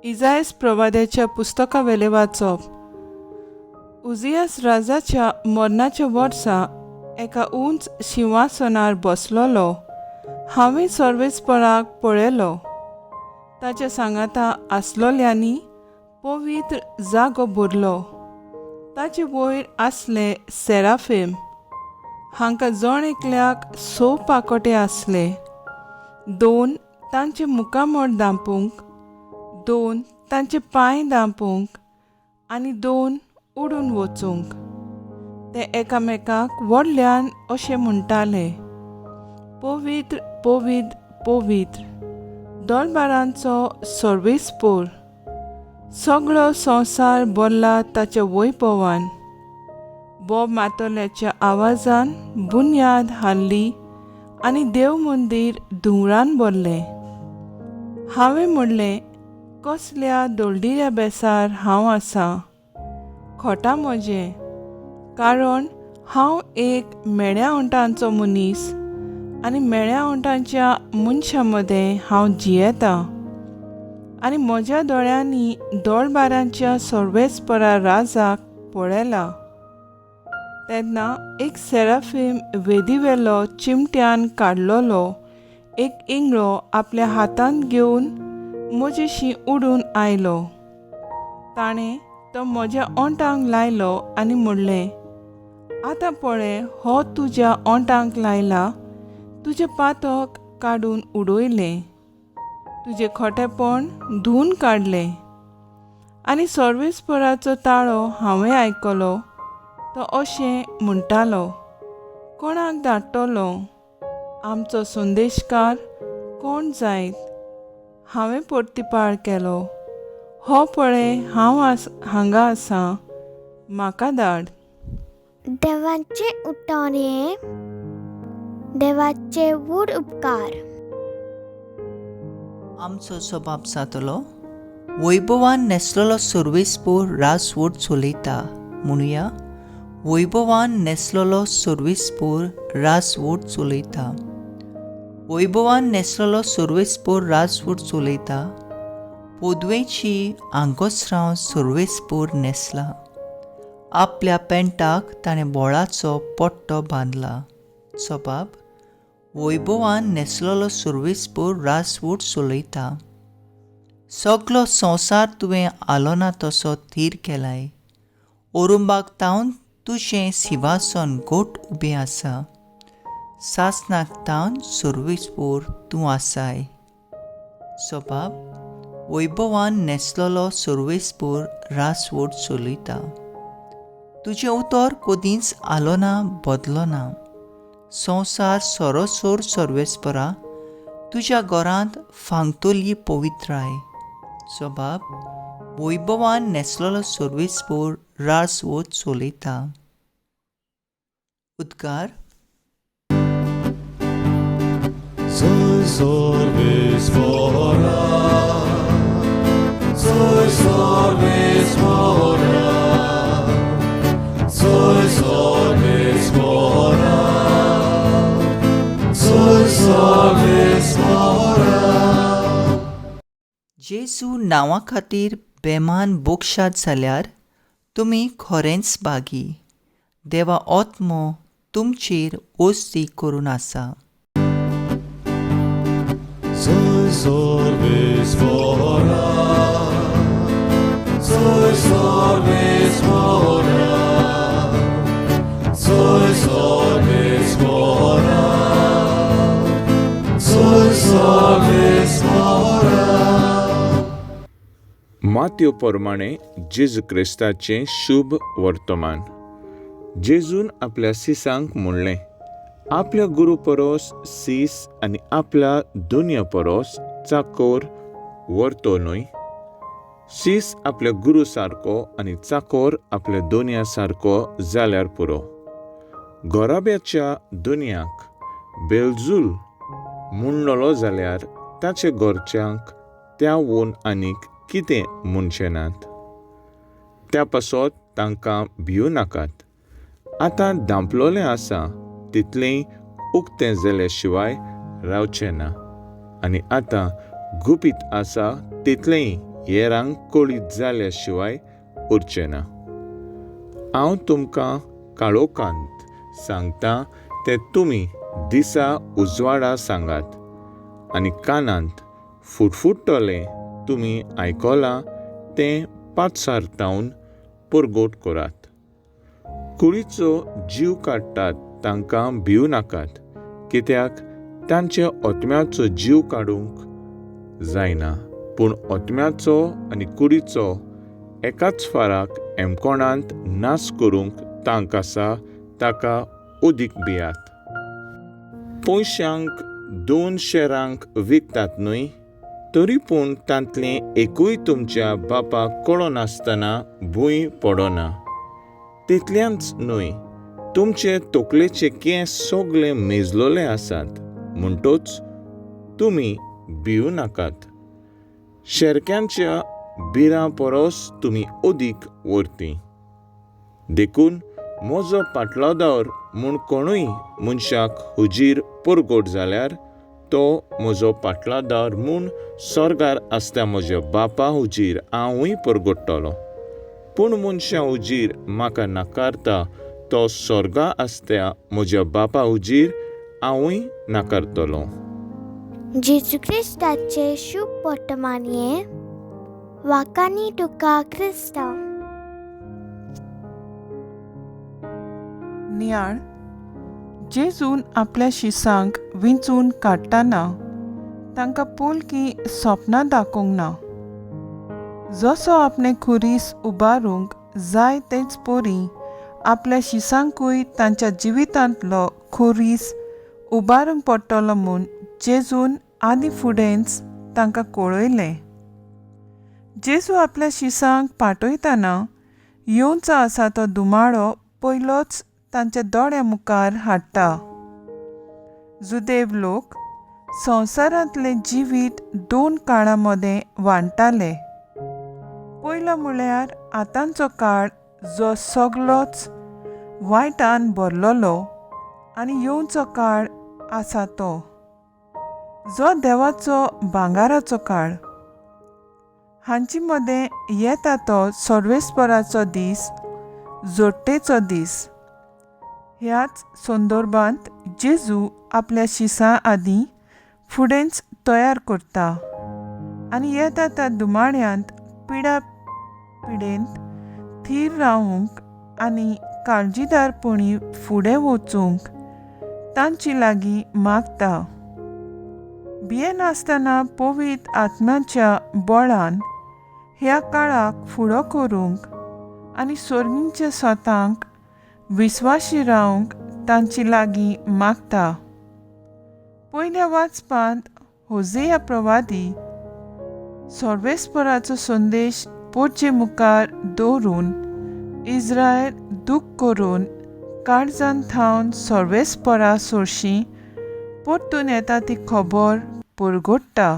इजायास प्रवाद्याच्या पुस्तकावेले वाचप. उजियास राजाच्या मरणाच्या वर्सा एका उंच सिंहासनार बसलोलो हांवें सर्वेस्पराक पळयलो. ताच्या सांगाता आसलोल्यांनी पवित्र जागो भरलो. ताचे वयर आसले सेराफीम. हांकां जण एकल्याक 6 पाकोटे आसले. 2 तांचे मुखामोड धांपूंक, 2 तांचे पांय धांपूंक आनी 2 उडून वचूंक. ते एकामेकाक व्हडल्यान अशें म्हणटाले, पवित्र पवित्र पवित्र दरबारांचो सर्वेस्पर. सगळो संवसार भरला ताच्या वैभवान. बोब मातोल्याच्या आवाजान बुन्याद हाल्ली आनी देव मंदीर धुंवरान भरलें. हांवें म्हणलें, कसल्या दोळदिऱ्या बेसार हांव आसां. खोटा म्हजें, कारण हांव एक मेण्या ओंटांचो मनीस आनी मेण्या ओंटांच्या मनशां मदें हांव जियेतां. आनी म्हज्या दोळ्यांनी दरबारांच्या सर्वेस्परा राजाक पळयलां. तेन्ना एक सेराफीम वेदीवेलो चिमट्यान काडलोलो एक इंगळो आपल्या हातांत घेवन म्हजेशी उडून आयलो. ताणें तो म्हज्या ओंटांक लायलो आनी म्हणलें, आतां पळय, हो तुज्या ओंटांक लायला, तुजें पातक काडून उडयलें, तुजें खोटेपण धुवन काडलें. आनी सर्वेस्पराचो ताळो हांवें आयकलो तो अशें म्हणटालो, कोणाक धाडटलो? आमचो संदेशकार कोण जायत? हांवें परतीपाळ केलो, हो पळय हांव हांगा आसां, म्हाका धाड. देवाचे उतोरे, देवाचे व्हड उपकार. आमचो सबाब जातलो. वैभवान नेसलेलो सर्वेस्पर राजवट चलयता. म्हणुया, वैभवान नेसलेलो सर्वेस्पर राजवट चलयता. वैभवान नेसलेलो सर्वेस्पर राजवट चलयता. पोदवेची आंगोसराव सर्वेस्पर नेसला. आपल्या पेंटाक ताणें बोळाचो पट्टो बांदला. सबाब, वैभवान नेसलेलो सर्वेस्पर राजवट चलयता. सगलो संवसार तुवें आलोना तसो थीर केलाय. ओरुंबाक तावन तुजें सिंहासन गोट उबें आसा. सासनाक तावन सर्वेस्पर तूं आसाय. सबाब, वैभवान नेसलेलो सर्वेस्पर राजवट चलयता. तुजें उतर कदींच आलोना बदलोना. संवसार सरोसोर सर्वेस्परा तुज्या घरांत फांगतोली पवित्राय. सबाब, वैभवान नेसलेलो सर्वेस्पर राजवट चलयता. उद्गार. Soy sorvespora, soy sorvespora, soy sorvespora, soy sorvespora. जेजू नांवा खातीर बेमान बोक्षात जाल्यार तुमी खरेंच बागी. देवा आत्मो तुमचेर ओस्ती करून आसा. Soy sorvespora, soy sorvespora, soy sorvespora, soy sorvespora. Matthew प्रमाणे जेजू क्रिस्ताचें शुभ वर्तमान. जेजून आपल्या सिसांक म्हणलें, आपल्या गुरू परोस सीस आनी आपल्या दुनिया परोस चाकोर व्हरतो न्हय. सीस आपल्या गुरू सारको आनी चाकोर आपल्या दुनिया सारको जाल्यार पुरो. घोराब्याच्या दुनियाक बेलजूल म्हणलोलो जाल्यार ताचे घरच्यांक त्या वोन आनीक कितें म्हणचे नात. त्या पासत तांकां भिवू नाकात. आतां धांपलोलें आसा तितलें उक्तें जाल्या शिवाय रावचें ना. आनी आतां गुपीत आसा तितलेंय हेरांक कळीत जाल्या शिवाय उरचें ना. हांव तुमकां काळोखांत सांगतां तें तुमी दिसा उजवाडा सांगात, आनी कानांत फुटफुट्टोलें तुमी आयकलां तें पातसारतावन परगोट करात. कुळीचो जीव काडटात तांकां भिवू नाकात, कित्याक तांचे ओतम्याचो जीव काडूंक जायना, पूण ओतम्याचो आनी कुडीचो एकाच फाराक एमकोणांत नाश करूंक तांक आसा, ताका उदीक भियात. पयशांक 2 शेरांक विकतात न्हय, तरी पूण तांतलें एकूय तुमच्या बापाक कळनासतना भूंय पडना. तितल्यांच न्हय, तुमचे तकलेचे केंस सगळे मेजलोले आसात, म्हणटच तुमी भिवू नाकात. शेरक्यांच्या बिरां परस तुमी अदीक वर्ती. देखून म्हजो पाटलोदार म्हूण कोणूय मनशाक हुजीर परगोट जाल्यार तो म्हजो पाटलोदार म्हूण स्वर्गार आसता म्हज्या बापा हुजीर हांवूय परगोडटलों. पूण मनशा हुजीर म्हाका नाकारता तो स्वर्गा आसता म्हज्या बापा हुजीर हांवूय नाकारतलों. जेजू क्रिस्ताचे शुभ वर्तमान हे वाकानी तुका क्रिस्ता. नियाळ जेजून आपल्या शिसांक विंचून काडटाना तांकां पोलकी सपनां दाखोवंक ना. जसो आपणे खुरीस उबारूंक जाय तेच पोरी आपल्या शिसांकूय तांच्या जिवितांतलो खुरीस उबारूंक पडटलो म्हूण जेजून आदी फुडेंच तांकां कळयलें. जेजू आपल्या शिसांक पाटयतना येवचो आसा तो दुमाळो पयलोच तांच्या दोळ्या मुखार हाडटा. जुदेव लोक संवसारांतले जिवीत 2 काळां मदें वांडटाले. पयलो म्हळ्यार आतांचो काळ जो सगळोच वायटान भरलोलो, आनी येवचो काळ आसा तो जो देवाचो भांगाराचो काळ. हांचे मदें येता तो सर्वेस्पराचो दीस, जोडटेचो दीस. ह्याच संदर्भांत जेजू आपल्या शिसां आदीं फुडेंच तयार करता आनी येता त्या दुमाळ्यांत पिड्या पिडेंत थीर रावूंक आनी काळजीदारपणी फुडें वचूंक तांचे लागीं मागता. भियेनासतना पवित्र आत्म्याच्या बळान ह्या काळाक फुडो करूंक आनी सोर्गींच्या स्वतांक विस्वाशी रावंक तांचे लागीं मागता. पयल्या वाचपांत होसेया प्रवादी सर्वेस्पराचो संदेश पोरचे मुखार दवरून इस्रायल दूख करून काळजांत थावन सर्वेस्परा सोरशीं परतून येता ती खबर परगोडटा.